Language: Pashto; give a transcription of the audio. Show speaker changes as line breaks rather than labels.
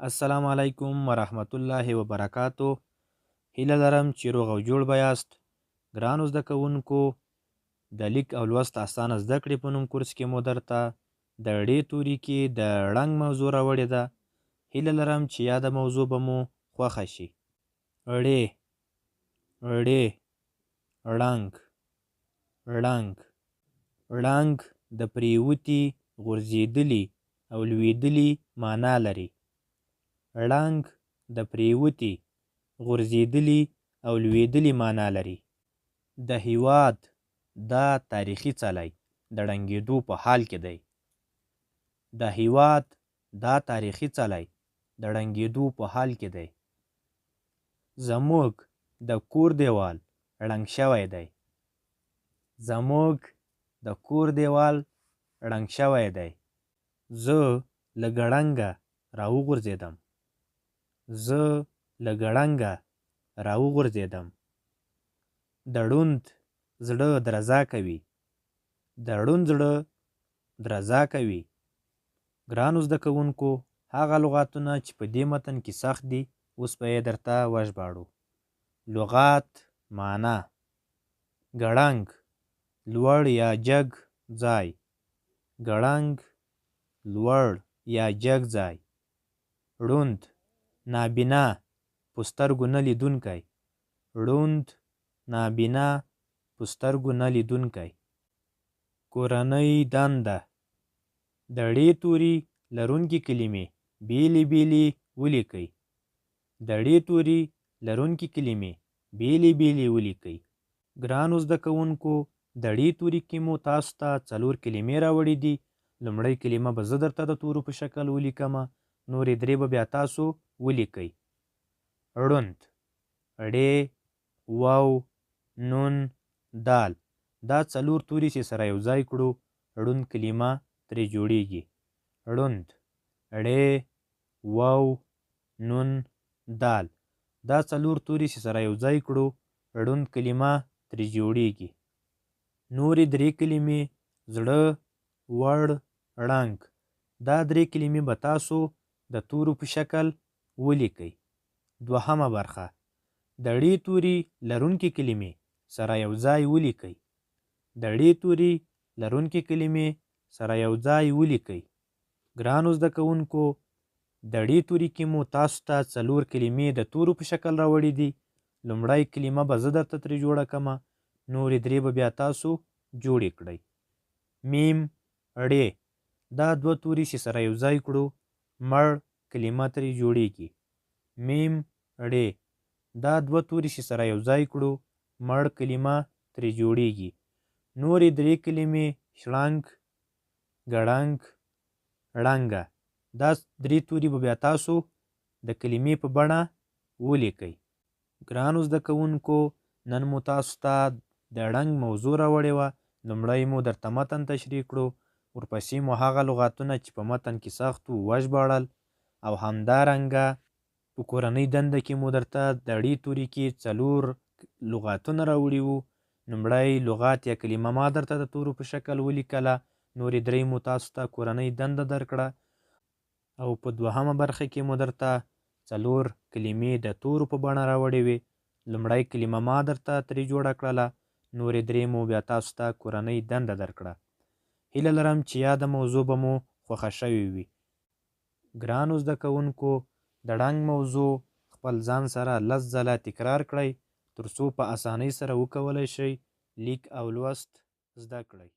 السلام علیکم ورحمت الله وبرکاتو. هیله لرم چې روغ او جوړ به یاست. ګرانو زده کوونکو، د لیک او لوست اسانه زده کړې په نوم کورس کې مو درته د ړې توري کې د ړنګ موضوع راوړې ده. هیله لرم چې یاده موضوع به مو خوښه شي. ړې، ړې، ړنګ، ړنګ. ړنګ د پریوتي، غورځېدلي او لوېدلي معنا لري. ړنګ د پریوتي، غورځېدلي او لوېدلي معنا لري. د هېواد دا تاریخي څلی د ړنګېدو په حال کې دی. د هېواد دا تاریخي څلی د ړنګېدو په حال کې دی. زموږ د کور دیوال ړنګ شوی دی. زموږ د کور دیوال ړنګ شوی دی. زه له ګړنګه راوغورځېدم. زه له ګړنګه راوغورځېدم. د ړوند زړه درزا کوي. د ړوند زړه درزا کوي. ګرانو زده کوونکو، هغه لغاتونه چې په دې متن کې سخت دي اوس به یې درته وژباړو. لغات معنا: ګړنګ، لوړ یا جګ ځای. ګړنګ، لوړ یا جګ ځای. ړوند، نابینا، په سترګو نه لیدونکی. ړوند، نابینا، په سترګو نه لیدونکی. کورنۍ دنده. د ړې توري لرونکي کلمې بیلې بیلې ولیکئ. د ړې توري لرونکي کلمې بیلې بیلې ولیکئ. ګرانو زده کوونکو، د ړې توري کې مو تاسو ته 4 کلمې راوړې دي. لومړۍ کلمه به زه درته د تورو په شکل ولیکمه، نورې 3 به بیا تاسو ولیکئ. ړوند، ړې، واو، نون، دال. دا 4 توري چې سره یو ځای کړو ړوند کلمه ترې جوړیږي. ړوند، ړې، واو، نون، دال. دا 4 توري چې سره یو ځای کړو ړوند کلمه ترې جوړیږي. نورې 3 کلمې: زړه، وړ، ړنګ. دا 3 کلمې به تاسو د تورو په شکل ولیکئ. دوهمه برخه: د ړې توري لرونکي کلمې سره یو ځای ولیکئ. د ړې توري لرونکي کلمې سره یو ځای ولیکئ. ګرانو زده کوونکو، د ړې توري کې مو تاسو ته 4 کلمې د تورو په شکل راوړې دي. لومړی کلمه به زه درته ترې جوړه کړمه، نورې 3 به بیا تاسو جوړې کړئ. میم، ړې. دا 2 توري چې سره یو ځای کړو مړ کلمه ترې جوړیږي. میم، ړې. دا 2 توري چې سره یو ځای کړو مړ کلمه ترې جوړیږي. نورې 3 کلمې: شړنګ، ګړنګ، ړنګه. دا 3 توري به بیا تاسو د کلمې په بڼه ولیکئ. ګرانو زده کوونکو، نن مو تاسو ته د ړنګ موضوع راوړې وه. لومړی مو درته متن تشریح کړو، ورپسې مو هغه لغاتونه چې په متن کې سخت وو وژباړل، او همدارنګه په کورنۍ دنده کې مو درته د ړې توري کې 4 لغاتونه راوړي وو. لومړی لغات یا کلمه ما درته د تورو په شکل ولیکله، نورې 3 مو تاسو ته کورنۍ دنده درکړه، او په دوهمه برخه کې مو درته 4 کلمې د تورو په بڼه راوړې وې. لومړی کلمه ما درته ترې جوړه کړله، نورې 3 مو بیا تاسو ته کورنۍ دنده درکړه. هیله لرم چې یاده موضوع به مو خوښه شوې وي. ګرانو زده کوونکو، د ړنګ موضوع خپل ځان سره 10 ځله تکرار کړئ، ترڅو په اسانۍ سره وکولی شئ لیک او لوست زده کړئ.